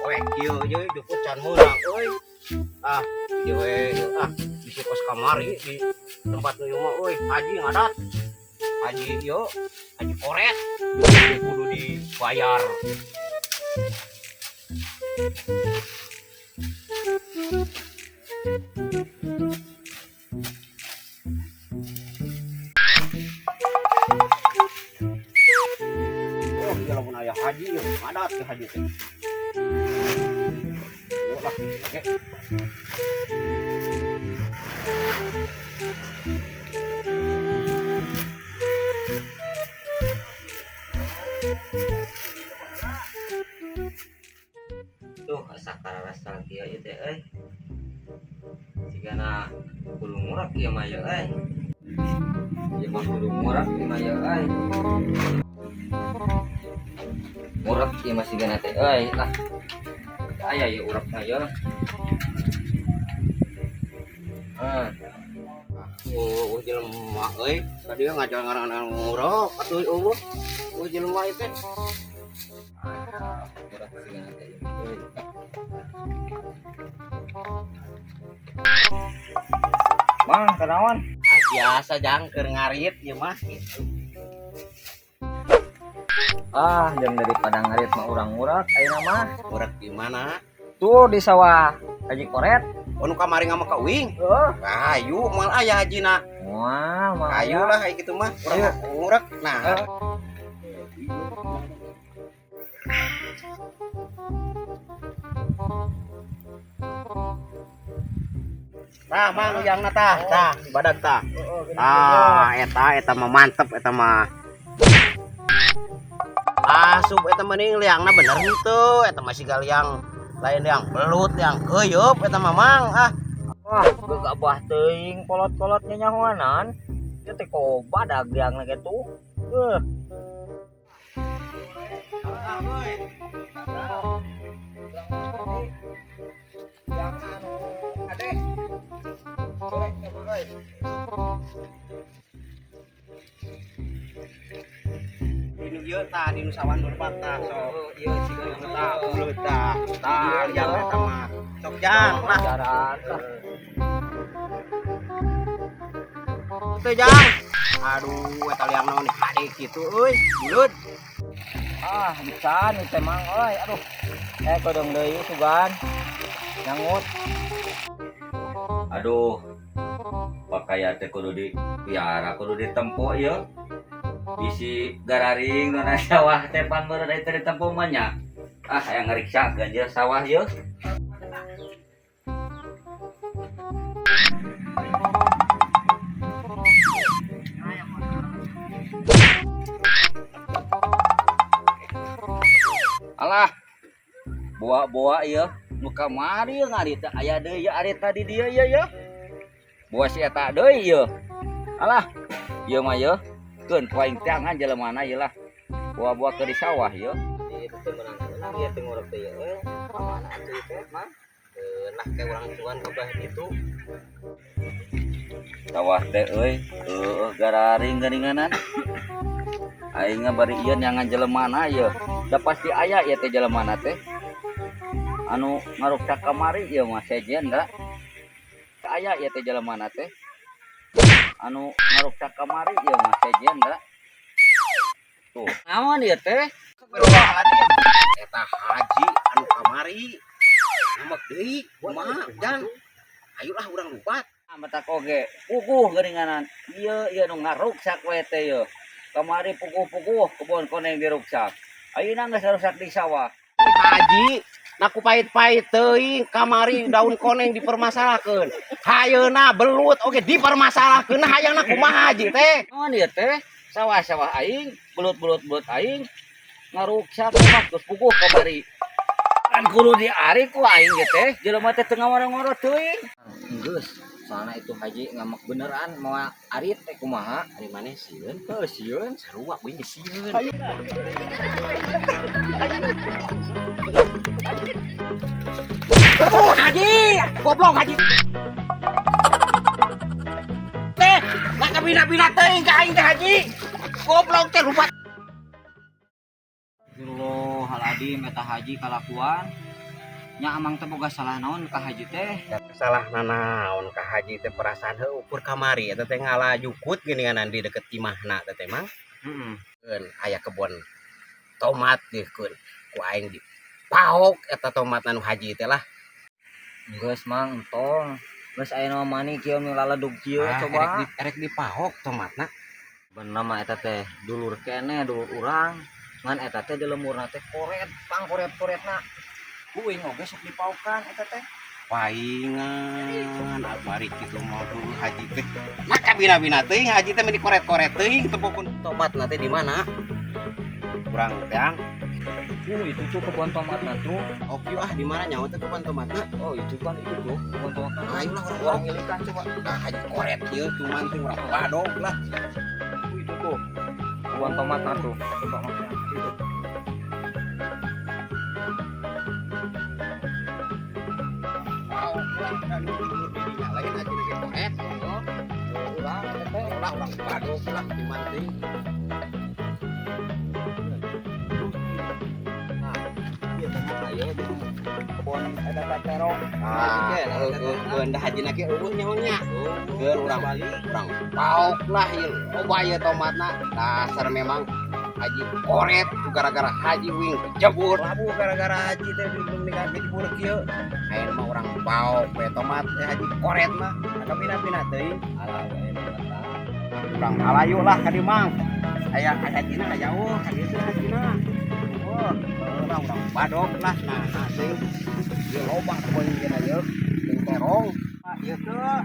Weh, kieu ye juput can meunang euy. Ah, ieu we bisi kos kamari di tempat nu mah euy, haji ngadat. Haji ieu, haji koret. Kudu dibayar. Oh, dia lamun aya haji ye, ngadat ke haji teh. Ulah, oke. Tuh asa karasa kieu ieu teh euy. Sigana kudu ngurak ieu mah ye euy. Ieu mah kudu ngurak ieu mah ye euy. Ngurak ieu mah sigana teh euy lah. Aya ieu urak mah ye. Jelema euy, tadi ngajar ngaranna ngurak atuh eueuh. Jelema ieu teh. Ngurak sigana teh euy. Mang, kenaon? Biasa jang keur ngarit ieu mah gitu. Jam daripada ngarit mah urang ngurak ayeuna mah. Ngurak di mana? Tuh di sawah Haji Koret. Oh, nu kamari ngama ka uing. Heeh. Kayu moal aya hajina. Wah, Kayu lah kayak gitu mah. Urang ngurak. Nah. Tah, mang ujangna tah, badag tah. Eta mah mantep eta mah. Asup eta mending liangna bener henteu, eta mah siga liang lain liang belut, liang keuyeub eta mah mang. Wah, gegabah teuing kolot-kolotnya nyahoanan. Ieu teh ko badag liangna kitu. Dinu ieu tah dinu sawan berpat tah sok ieu siga tah belut tah. Tah liang eta mah. Sok jang lah. Jaran lah. Teu jang. Aduh, eta liang naon hade kitu euy, buleud. Bisa nih teh mang euy. Aduh. Kodong deui sugan. Nyangut. Aduh, pakaian teh kudu dipiara, kudu ditempo ieu. Bisi gararing nona sawah teh pan meureun teh ditempo mah nya. Aya ngariksakeun je sawah ieu. Alah, boa-boa ieu nu kamari ngarit aya deui ari tadi dia ieu. Boa si eta deui ieu. Alah, ieu mah ieu keun poing tangan jelemana ieu lah. Boa-boa ke di sawah ieu. Ieu teh menang ieu teh ngurak teh euy. Pamana atuh teh mah. Nah ke urang tuan kabeh kitu. Sawah teh euy, gararing geuninganan. Aing bari ieu nyangan jelemana ieu. Da pasti aya ieu teh jelemana teh. Anu ngaruksak kamari ieu mah sejen da. Aya ieu teh jelemana teh. Anu ngaruksak kamari ieu mah sejen da. Tuh, naon ieu teh? Astagfirullahaladzim. Eta haji anu kamari. Namek deui, kumaha jang? Ayolah urang lupat. Matak oge, puguh geuninganan. Ieu nu ngaruksak we teh ieu. Kamari puguh-puguh kebon koneng diruksak. Ayeuna geus rusak di sawah. Haji, naku pahit-pahit teuing kamari daun koneng dipermasalahkeun. Hayeuna belut oge dipermasalahkeun. Hayangna kumaha haji teh? Naon ieu teh? Sawah-sawah aing, belut-belut aing ngaruksak mah geus puguh kamari. Kan kudu diari ku aing ge teh, jelema teh teu ngawara-ngawara teuing. Geus, soalna itu haji ngamak beneran mau arit teh kumaha? Ari maneh sieun? Sieun. Sarua we sieun. Oh, haji, goblok haji. Teh, nggak kabina-bina teuing ka aing teh haji. Goblok teh lupa. Astagfirullah. jadi meta haji kalakuan nya amang teh boga salah naon ka haji teh. Salah nanaon ka haji teh perasaan ukur kamari eta teh ngalajukut geuningan di deket imahna teh mang. Keun aya kebon tomat di keun ku aing di paok eta tomat anu haji teh lah. Geus mang entong geus aya nu mani kieu nu laledug kieu coba Erek di paok tomatna. bener mah eta teh dulur kene dulur urang ngan eta teh di lemurna teh koret pangkoret-koretna kuing oge sok dipaokan eta teh. Paingan bari kitu mah haji teh. Maka bina-bina teuing haji teh meni koret-koret teuing tepukun tomatna teh di mana? Kurang teang. Itu tuh kebun tomatna tuh. Oke ah di mana nyawa teh kebun tomatna? Oh itu kan itu tuh kebun tomatna. Ayo lah Orang milikan coba. nah haji koret ieu cuman teh urang badog lah. Itu tuh kebun tomatna tuh. Coba makan itu. Lain haji lagi koret. Urang eta teh Ulah urang badog lah di mana teh. kebun eta teh terong. Keun da haji nake eueuh nyahonya. Keun urang paok lah ieu. Loba ieu tomatna. Dasar memang haji koret gara-gara haji wing jebur. Labu gara-gara haji teh belum nikah jebur kieu. Ayeuna mah urang paok we tomat teh haji koret mah. Aka pina-pina teuing. Urang alayu lah ka dieu mang. Aya hajina jauh ka dieu teh hajina. Oh, urang badog lah nah teuing. Ieu loba kebun ieu na ieu. Terong. Ieu teh